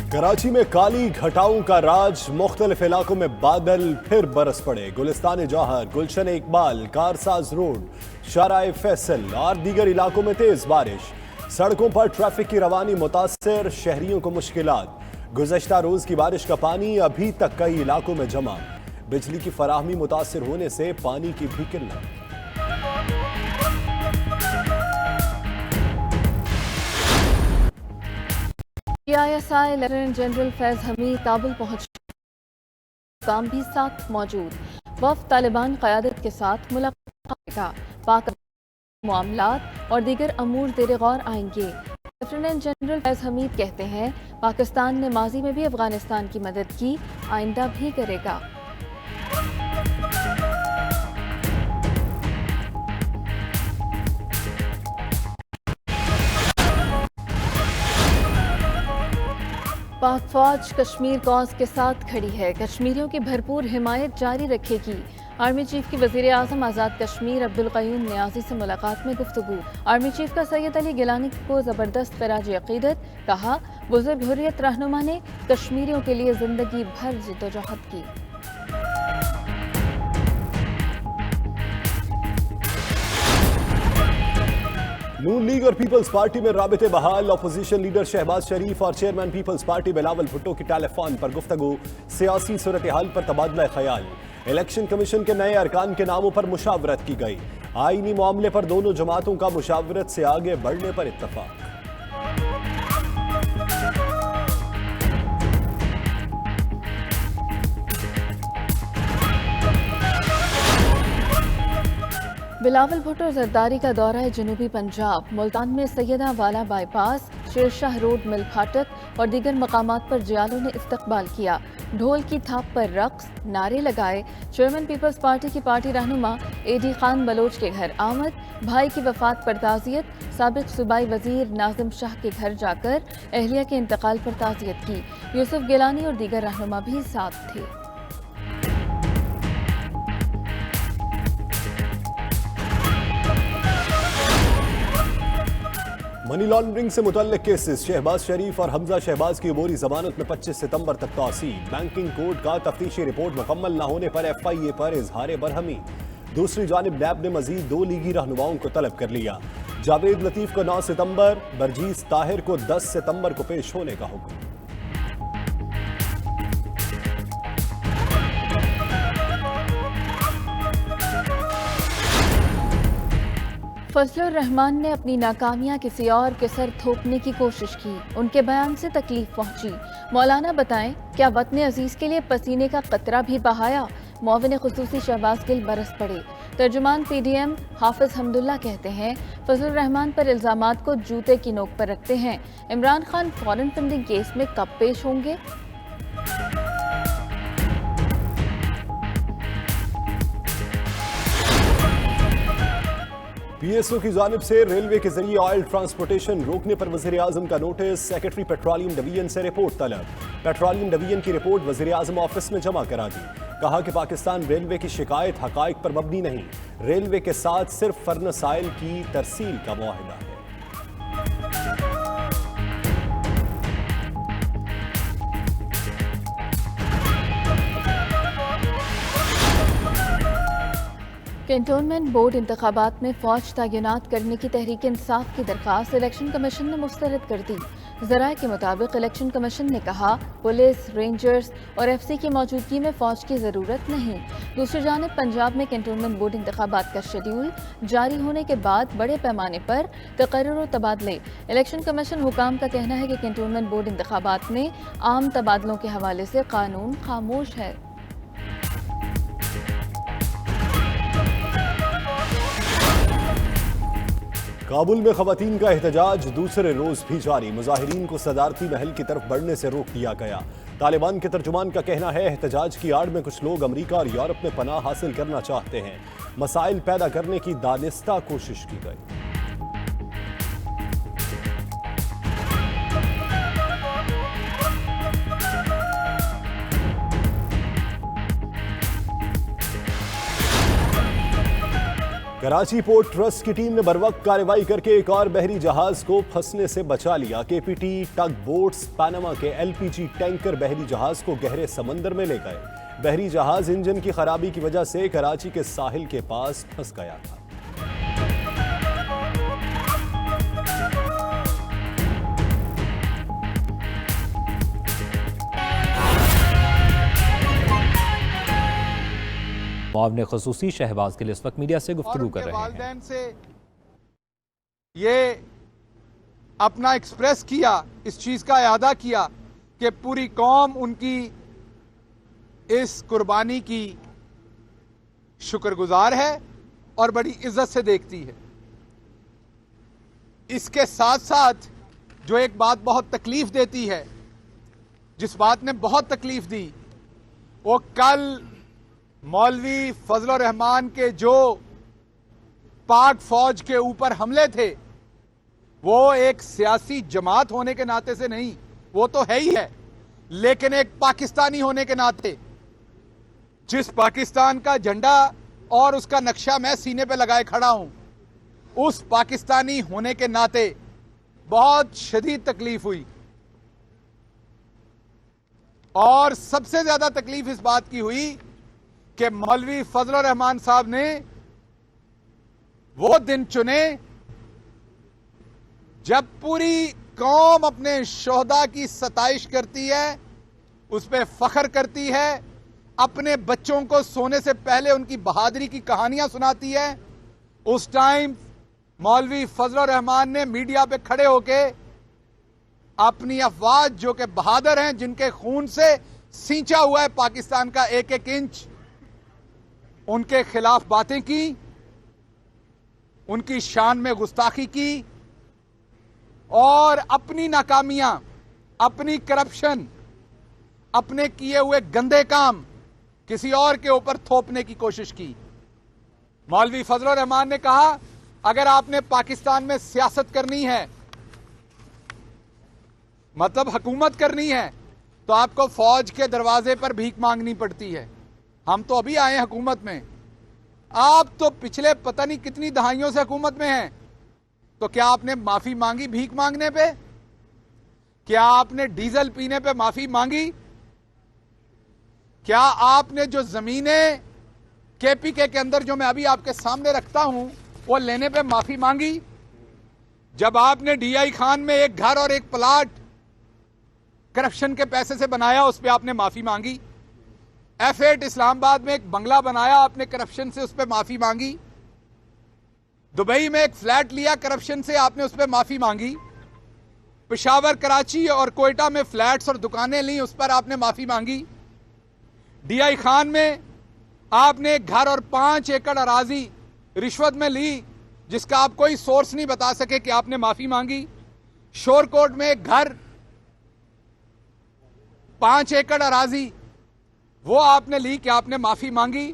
कराची में काली घटाओं का राज, मुख्तलिफ इलाकों में बादल फिर बरस पड़े। गुलिस्तान जौहर, गुलशन इकबाल, कारसाज रोड, शाराए फैसल और दीगर इलाकों में तेज बारिश। सड़कों पर ट्रैफिक की रवानी मुतासिर, शहरियों को मुश्किलात। गुज़श्ता रोज की बारिश का पानी अभी तक कई इलाकों में जमा। बिजली की फराहमी मुतासिर होने से पानी की भी किल्लत। PISI lieutenant general Faiz Hamid Kabul पहुंच काम भी साथ मौजूद। वफ़द तालिबान क़यादत के साथ मुलाकात करेगा। पाक मामलात और दीगर अमूर ज़ेर गौर आएंगे। लेफ्टिनेंट जनरल फैज हमीद कहते हैं, पाकिस्तान ने माजी में भी अफगानिस्तान की मदद की, आइंदा भी करेगा। पाक फौज कश्मीर कॉज के साथ खड़ी है, कश्मीरियों की भरपूर हिमायत जारी रखेगी। आर्मी चीफ की वज़ीर आज़म आज़ाद कश्मीर अब्दुल क़य्यूम नियाज़ी से मुलाकात में गुफ्तगू। आर्मी चीफ का सैयद अली गिलानी को ज़बरदस्त ख़राज अक़ीदत, कहा बुज़ुर्ग हुर्रियत रहनुमा ने कश्मीरियों के लिए ज़िंदगी भर जिद्दोजहद की। नून लीग और पीपल्स पार्टी में राबिते बहाल। अपोजिशन लीडर शहबाज शरीफ और chairman Peoples Party Bilawal Bhutto की टेलीफोन पर गुफ्तगू। सियासी सूरत हाल पर तबादला ख्याल। इलेक्शन कमीशन के नए अरकान के नामों पर मुशावरत की गई। आईनी मामले पर दोनों जमातों का मुशावरत से आगे बढ़ने पर इत्तफाक। बिलावल भुट्टो जरदारी का दौरा है जनूबी पंजाब। मुल्तान में सैयदा वाला बाईपास, शेरशाह रोड, मिल फाटक और दीगर मकामात पर जियालों ने इस्तकबाल किया। ढोल की थाप पर रक्स, नारे लगाए। चेयरमैन पीपल्स पार्टी की पार्टी रहनुमा AD खान बलोच के घर आमद। भाई की वफात पर ताज़ियत। साबिक सूबाई वजीर नाजिम शाह के घर जाकर अहलिया के इंतकाल पर ताज़ियत की। यूसुफ गिलानी और दीगर रहनुमा भी साथ थे। मनी लॉन्ड्रिंग से मुतल्लिक केसेस। शहबाज शरीफ और हमजा शहबाज की अबूरी जमानत में 25 सितंबर तक तौसील। बैंकिंग कोड का तफ्तीशी रिपोर्ट मुकम्मल न होने पर FIA पर इजहार बरहमी। दूसरी जानिब नैब ने मजीद 2 लीगी रहनुमाओं को तलब कर लिया। जावेद लतीफ को 9 सितंबर, बरजीस ताहिर को 10 सितंबर को पेश होने का हुक्म। फजलुर रहमान ने अपनी नाकामियां किसी और के सर थोपने की कोशिश की, उनके बयान से तकलीफ पहुंची। मौलाना बताएं, क्या वतन अजीज के लिए पसीने का कतरा भी बहाया? मुआविन खुसूसी शहबाज गिल बरस पड़े। तर्जुमान PDM हाफिज हमदुल्ला कहते हैं, फजलुर रहमान पर इल्जामात को जूते की नोक पर रखते हैं। Imran Khan foreign funding case में कब पेश होंगे? PSO की जानिब से रेलवे के जरिए ऑयल ट्रांसपोर्टेशन रोकने पर वज़ीर आज़म का नोटिस। सेक्रेटरी पेट्रोलियम डिवीजन से रिपोर्ट तलब। पेट्रोलियम डिवीजन की रिपोर्ट वज़ीर आज़म ऑफिस में जमा करा दी। कहा कि पाकिस्तान रेलवे की शिकायत हकायक पर मबनी नहीं, रेलवे के साथ सिर्फ फर्नेस ऑयल की तरसील का मुआहिदा है। कैंटोनमेंट बोर्ड इंतखाबात में फौज तैनात करने की तहरीक इंसाफ की दरख्वास्त इलेक्शन कमीशन ने मुस्तरद कर दी। ज़राए के मुताबिक इलेक्शन कमीशन ने कहा, पुलिस, रेंजर्स और FC की मौजूदगी में फौज की ज़रूरत नहीं। दूसरी जानिब पंजाब में कैंटोनमेंट बोर्ड इंतखाबात का शेड्यूल जारी होने के बाद बड़े पैमाने पर तकर्रुर और तबादले। इलेक्शन कमीशन हुकाम का कहना है कि कैंटोनमेंट बोर्ड इंतखाबात में आम तबादलों के हवाले से कानून खामोश है। काबुल में खवातीन का एहतजाज दूसरे रोज भी जारी। मुजाहिरीन को सदारती महल की तरफ बढ़ने से रोक दिया गया। तालिबान के तर्जुमान का कहना है, एहतजाज की आड़ में कुछ लोग अमेरिका और यूरोप में पनाह हासिल करना चाहते हैं। मसाइल पैदा करने की दानिस्ता कोशिश की गई। कराची पोर्ट ट्रस्ट की टीम ने बरवक्त कार्रवाई करके एक और बहरी जहाज को फंसने से बचा लिया। केपीटी टग बोट्स पनामा के एलपीजी टैंकर बहरी जहाज को गहरे समंदर में ले गए। बहरी जहाज इंजन की खराबी की वजह से कराची के साहिल के पास फंस गया था। मुआवने ख़ुसूसी शहबाज के लिए इस वक्त मीडिया से गुफ्तगू कर रहे हैं। वालिदैन से ये अपना एक्सप्रेस किया, इस चीज का इरादा किया कि पूरी कौम उनकी इस कुर्बानी की शुक्रगुजार है और बड़ी इज्जत से देखती है। इसके साथ साथ जो एक बात बहुत तकलीफ देती है, जिस बात ने बहुत तकलीफ दी, वो कल मौलवी फजल रहमान के जो पाक फौज के ऊपर हमले थे, वो एक सियासी जमात होने के नाते से नहीं, वो तो है ही है, लेकिन एक पाकिस्तानी होने के नाते, जिस पाकिस्तान का झंडा और उसका नक्शा मैं सीने पे लगाए खड़ा हूं, उस पाकिस्तानी होने के नाते बहुत शदीद तकलीफ हुई। और सबसे ज्यादा तकलीफ इस बात की हुई कि मौलवी फजल रहमान साहब ने वो दिन चुने जब पूरी कौम अपने शोहदा की सताइश करती है, उस पर फख्र करती है, अपने बच्चों को सोने से पहले उनकी बहादुरी की कहानियां सुनाती है। उस टाइम मौलवी फजल रहमान ने मीडिया पे खड़े होके अपनी अफवाज, जो कि बहादुर हैं, जिनके खून से सींचा हुआ है पाकिस्तान का एक एक इंच, उनके खिलाफ बातें की, उनकी शान में गुस्ताखी की और अपनी नाकामियां, अपनी करप्शन, अपने किए हुए गंदे काम किसी और के ऊपर थोपने की कोशिश की। मौलवी फजल रहमान ने कहा, अगर आपने पाकिस्तान में सियासत करनी है, मतलब हुकूमत करनी है, तो आपको फौज के दरवाजे पर भीख मांगनी पड़ती है। हम तो अभी आए हैं हुकूमत में, आप तो पिछले पता नहीं कितनी दहाइयों से हुकूमत में हैं, तो क्या आपने माफी मांगी भीख मांगने पे? क्या आपने डीजल पीने पे माफी मांगी? क्या आपने जो जमीनें केपीके के अंदर, जो मैं अभी आपके सामने रखता हूं, वो लेने पे माफी मांगी? जब आपने डीआई खान में एक घर और एक प्लाट करप्शन के पैसे से बनाया, उस पर आपने माफी मांगी? F8 इस्लामाबाद में एक बंगला बनाया आपने करप्शन से, उस पर माफी मांगी? दुबई में एक फ्लैट लिया करप्शन से, आपने उस पर माफी मांगी? पेशावर, कराची और कोयटा में फ्लैट्स और दुकानें ली, उस पर आपने माफी मांगी? डीआई खान में आपने एक घर और 5 एकड़ अराजी रिश्वत में ली, जिसका आप कोई सोर्स नहीं बता सके कि आपने माफी मांगी? शोरकोट में एक घर, 5 एकड़ अराजी, वो आपने ली कि आपने माफी मांगी?